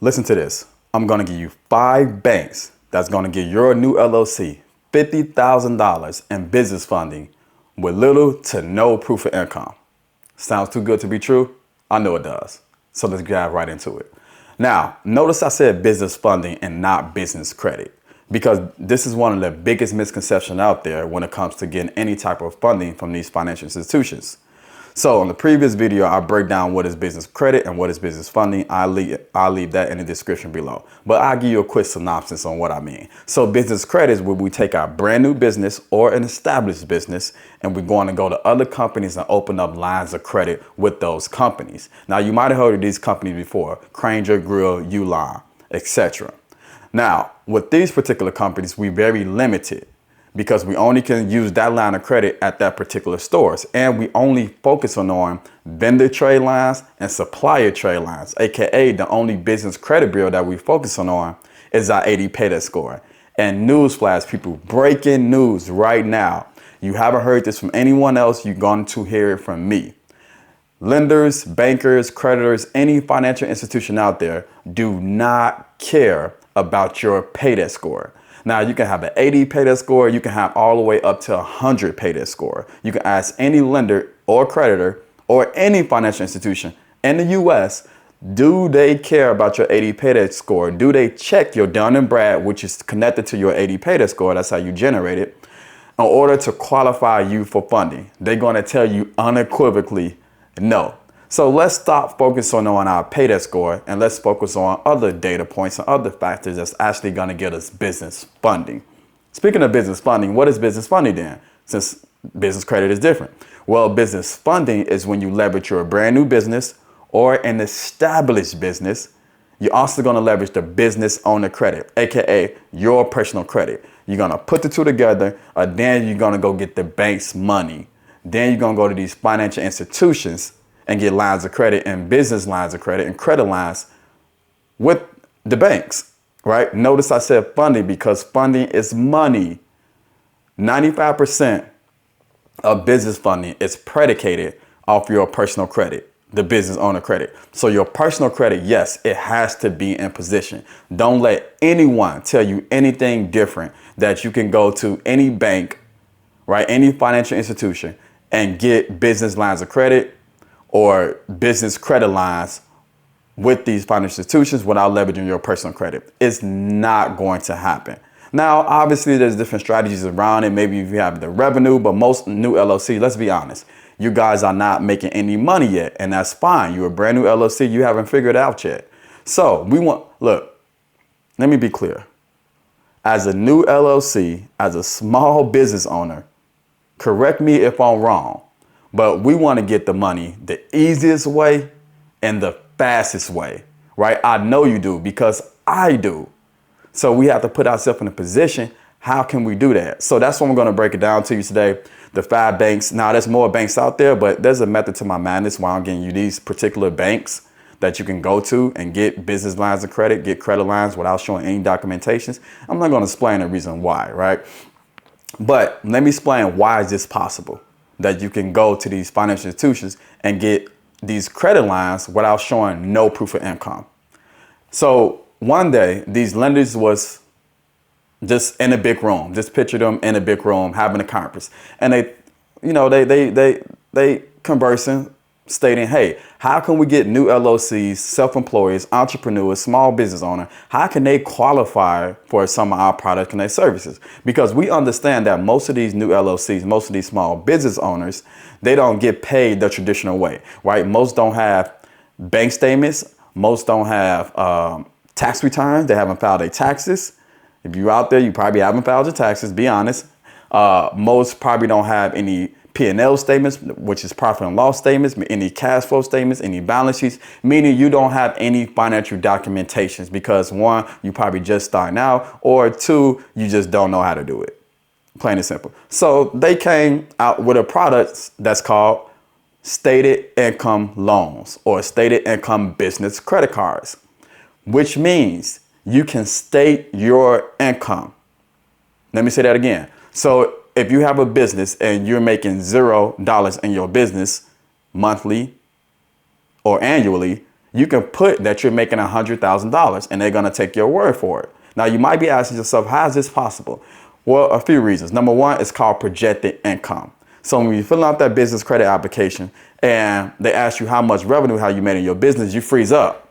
Listen to this. I'm going to give you 5 banks that's going to give your new LLC $50,000 in business funding with little to no proof of income. Sounds too good to be true? I know it does. So let's dive right into it. Now, notice I said business funding and not business credit, because this is one of the biggest misconceptions out there when it comes to getting any type of funding from these financial institutions. So in the previous video, I break down what is business credit and what is business funding. I'll leave that in the description below, but I'll give you a quick synopsis on what I mean. So business credit is where we take our brand new business or an established business, and we're going to go to other companies and open up lines of credit with those companies. Now, you might have heard of these companies before: Granger Grill, Uline, etc. Now, with these particular companies, we're very limited, because we only can use that line of credit at that particular stores. And we only focus on vendor trade lines and supplier trade lines, AKA the only business credit bureau that we focus on is our 80 paydebt score. And newsflash, people, breaking news right now. You haven't heard this from anyone else. You're going to hear it from me. Lenders, bankers, creditors, any financial institution out there do not care about your paydebt score. Now, you can have an 80 paydebt score. You can have all the way up to 100 paydebt score. You can ask any lender or creditor or any financial institution in the U.S., do they care about your 80 paydebt score? Do they check your Dun & Brad, which is connected to your 80 paydebt score? That's how you generate it. In order to qualify you for funding, they're going to tell you unequivocally no. So let's stop focusing on our paydebt score and let's focus on other data points and other factors that's actually going to get us business funding. Speaking of business funding, what is business funding then? Since business credit is different. Well, business funding is when you leverage your brand new business or an established business. You're also going to leverage the business owner credit, AKA your personal credit. You're going to put the two together, and then you're going to go get the bank's money. Then you're going to go to these financial institutions and get lines of credit and business lines of credit and credit lines with the banks, right? Notice I said funding because funding is money. 95% of business funding is predicated off your personal credit, the business owner credit. So your personal credit, yes, it has to be in position. Don't let anyone tell you anything different, that you can go to any bank, right, any financial institution and get business lines of credit or business credit lines with these financial institutions without leveraging your personal credit. It's not going to happen. Now, obviously, there's different strategies around it. Maybe if you have the revenue, but most new LLC, let's be honest, you guys are not making any money yet, and that's fine. You're a brand new LLC. You haven't figured it out yet. So look, let me be clear. As a new LLC, as a small business owner, correct me if I'm wrong, but we want to get the money the easiest way and the fastest way, right? I know you do because I do. So we have to put ourselves in a position. How can we do that? So that's what I'm going to break it down to you today. The 5 banks. Now, there's more banks out there, but there's a method to my madness why I'm getting you these particular banks that you can go to and get business lines of credit, get credit lines without showing any documentations. I'm not going to explain the reason why, right? But let me explain why is this possible, that you can go to these financial institutions and get these credit lines without showing no proof of income. So one day, these lenders was just in a big room. Just picture them in a big room having a conference, and they conversing, stating, hey, how can we get new LLCs, self-employers, entrepreneurs, small business owner? How can they qualify for some of our products and their services? Because we understand that most of these new LLCs, most of these small business owners, they don't get paid the traditional way, right? Most don't have bank statements. Most don't have tax returns. They haven't filed their taxes. If you're out there, you probably haven't filed your taxes, be honest. Most probably don't have any P&L statements, which is profit and loss statements, any cash flow statements, any balance sheets, meaning you don't have any financial documentations because 1, you probably just starting out, or 2, you just don't know how to do it. Plain and simple. So they came out with a product that's called stated income loans or stated income business credit cards, which means you can state your income. Let me say that again. So if you have a business and you're making $0 in your business monthly or annually, You can put that you're making $100,000 and they're going to take your word for it. Now, you might be asking yourself, how is this possible? Well, a few reasons. Number one, it's called projected income. So when you fill out that business credit application and they ask you how much revenue have you made in your business, you freeze up.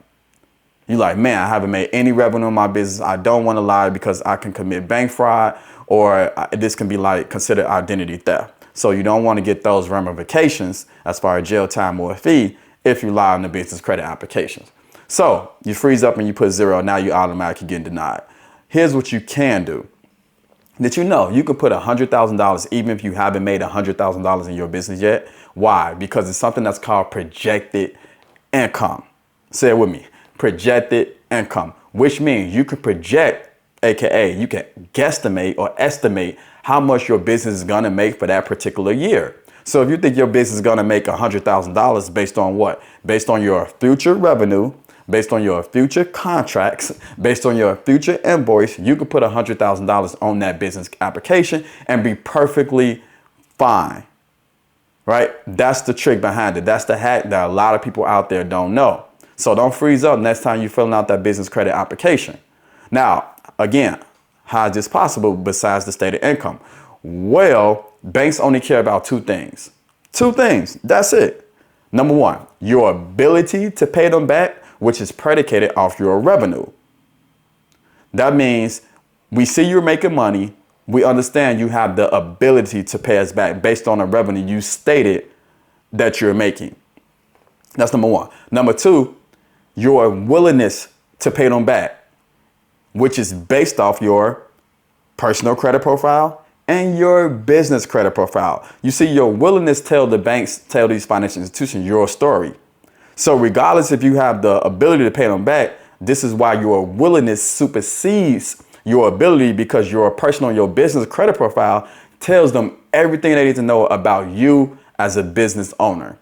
You're like, man, I haven't made any revenue in my business. I don't want to lie because I can commit bank fraud, or this can be like considered identity theft. So you don't want to get those ramifications as far as jail time or a fee if you lie on the business credit applications. So you freeze up and you put 0. Now you automatically get denied. Here's what you can do. Did you know you can put $100,000 even if you haven't made $100,000 in your business yet? Why? Because it's something that's called projected income. Say it with me. Projected income, which means you can project, aka you can guesstimate or estimate how much your business is going to make for that particular year. So if you think your business is going to make $100,000 based on what? Based on your future revenue, based on your future contracts, based on your future invoice, you can put $100,000 on that business application and be perfectly fine, right? That's the trick behind it. That's the hack that a lot of people out there don't know. So don't freeze up next time you're filling out that business credit application. Now, again, how is this possible besides the stated income? Well, banks only care about two things. Two things. That's it. Number one, your ability to pay them back, which is predicated off your revenue. That means we see you're making money. We understand you have the ability to pay us back based on the revenue you stated that you're making. That's number one. Number two, your willingness to pay them back, which is based off your personal credit profile and your business credit profile. You see, your willingness tell these financial institutions your story. So regardless if you have the ability to pay them back, this is why your willingness supersedes your ability, because your personal, your business credit profile tells them everything they need to know about you as a business owner.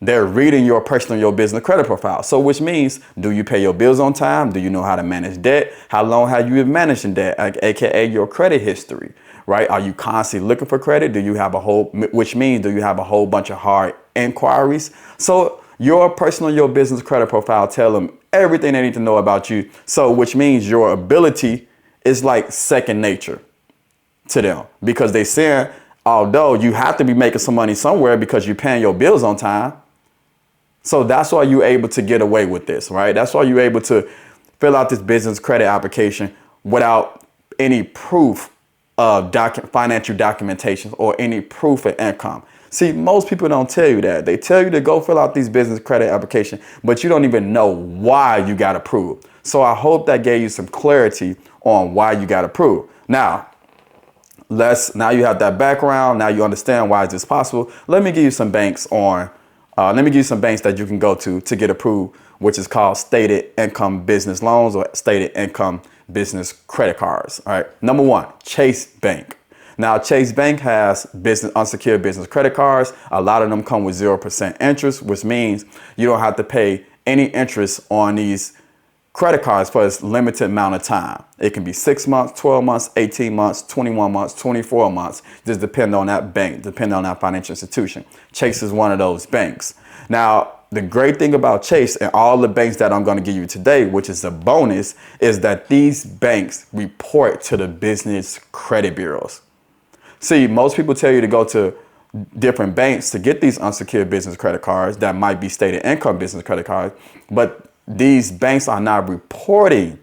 They're reading your personal, your business credit profile. So which means, do you pay your bills on time? Do you know how to manage debt? How long have you been managing debt? AKA your credit history, right? Are you constantly looking for credit? Do you have which means, do you have a whole bunch of hard inquiries? So your personal, your business credit profile tell them everything they need to know about you. So which means your ability is like second nature to them, because they say, although you have to be making some money somewhere because you're paying your bills on time. So that's why you're able to get away with this, right? That's why you're able to fill out this business credit application without any proof of financial documentation or any proof of income. See, most people don't tell you that. They tell you to go fill out these business credit application, but you don't even know why you got approved. So I hope that gave you some clarity on why you got approved. Now you have that background. Now you understand why is this possible. Let me give you some banks that you can go to get approved, which is called stated income business loans or stated income business credit cards. All right. Number one, Chase Bank. Now, Chase Bank has unsecured business credit cards. A lot of them come with 0% interest, which means you don't have to pay any interest on these credit cards for a limited amount of time. It can be 6 months, 12 months, 18 months, 21 months, 24 months. Just depend on that bank, depend on that financial institution. Chase is one of those banks. Now, the great thing about Chase and all the banks that I'm going to give you today, which is a bonus, is that these banks report to the business credit bureaus. See, most people tell you to go to different banks to get these unsecured business credit cards that might be stated income business credit cards, but these banks are not reporting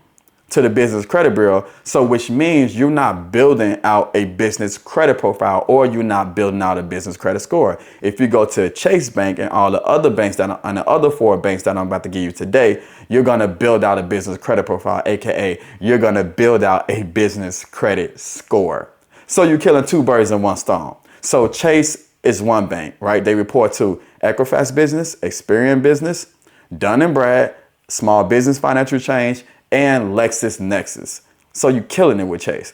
to the business credit bureau. So which means you're not building out a business credit profile, or you're not building out a business credit score. If you go to Chase Bank and all the other banks and the other 4 banks that I'm about to give you today, you're going to build out a business credit profile, AKA you're going to build out a business credit score. So you're killing 2 birds in one stone. So Chase is one bank, right? They report to Equifax Business, Experian Business, Dun & Brad, Small Business Financial Change, and LexisNexis. So you're killing it with Chase.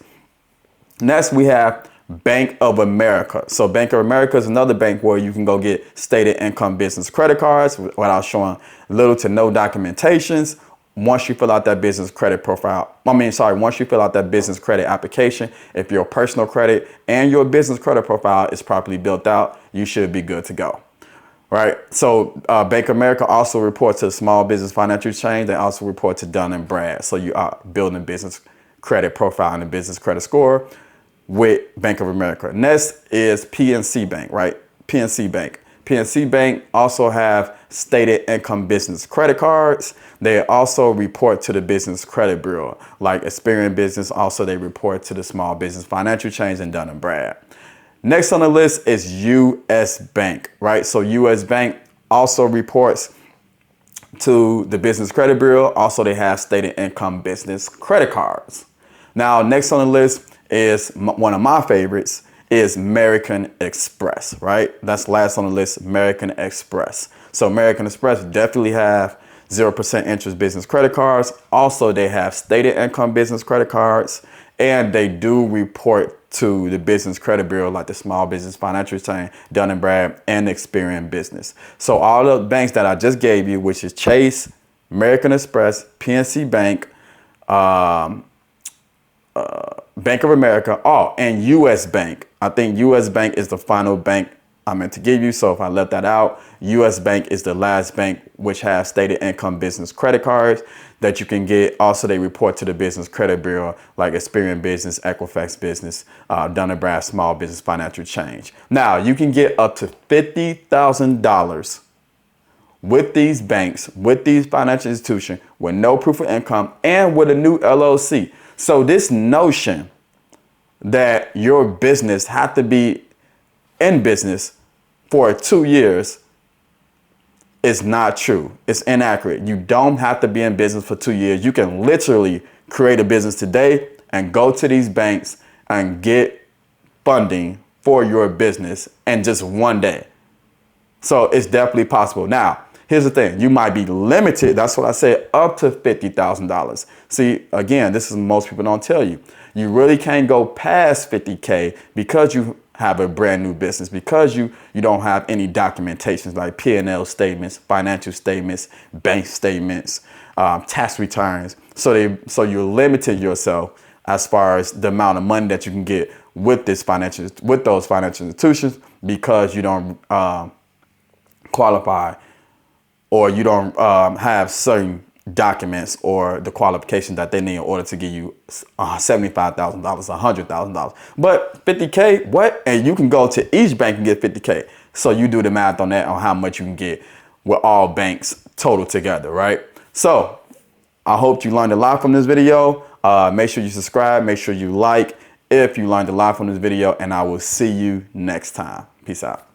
Next, we have Bank of America. So Bank of America is another bank where you can go get stated income business credit cards without showing little to no documentations. Once you fill out that business credit profile, once you fill out that business credit application, if your personal credit and your business credit profile is properly built out, you should be good to go. right? So Bank of America also reports to the Small Business Financial Change. They also report to Dun & Brad. So you are building a business credit profile and a business credit score with Bank of America. Next is PNC Bank, right? PNC Bank. PNC Bank also have stated income business credit cards. They also report to the Business Credit Bureau, like Experian Business. Also, they report to the Small Business Financial Change and Dun & Brad. Next on the list is U.S. Bank, right? So U.S. Bank also reports to the Business Credit Bureau. Also, they have stated income business credit cards. Now, next on the list is one of my favorites is American Express, right? That's last on the list, American Express. So American Express definitely have 0% interest business credit cards. Also, they have stated income business credit cards, and they do report to the Business Credit Bureau, like the Small Business Financial Change, Dun & Brad, and Experian Business. So all the banks that I just gave you, which is Chase, American Express, PNC Bank, Bank of America, and U.S. Bank. I think U.S. Bank is the final bank I meant to give you. So if I left that out, U.S. Bank is the last bank which has stated income business credit cards that you can get. Also, they report to the Business Credit Bureau, like Experian Business, Equifax Business, Dun & Brad, Small Business Financial Change. Now, you can get up to $50,000 with these banks, with these financial institutions, with no proof of income and with a new LLC. So this notion that your business had to be in business for 2 years is not true. It's inaccurate. You don't have to be in business for 2 years. You can literally create a business today and go to these banks and get funding for your business in just 1 day. So it's definitely possible. Now, here's the thing. You might be limited. That's what I said, up to $50,000. See, again, this is most people don't tell you. You really can't go past 50K because you have a brand new business, because you don't have any documentations like P&L statements, financial statements, bank statements, tax returns. So you're limited yourself as far as the amount of money that you can get with those financial institutions because you don't qualify, or you don't have certain documents or the qualifications that they need in order to give you $75,000, $100,000. But 50K, what? And you can go to each bank and get 50K. So you do the math on that, on how much you can get with all banks total together, right? So I hope you learned a lot from this video. Make sure you subscribe, make sure you like if you learned a lot from this video, and I will see you next time. Peace out.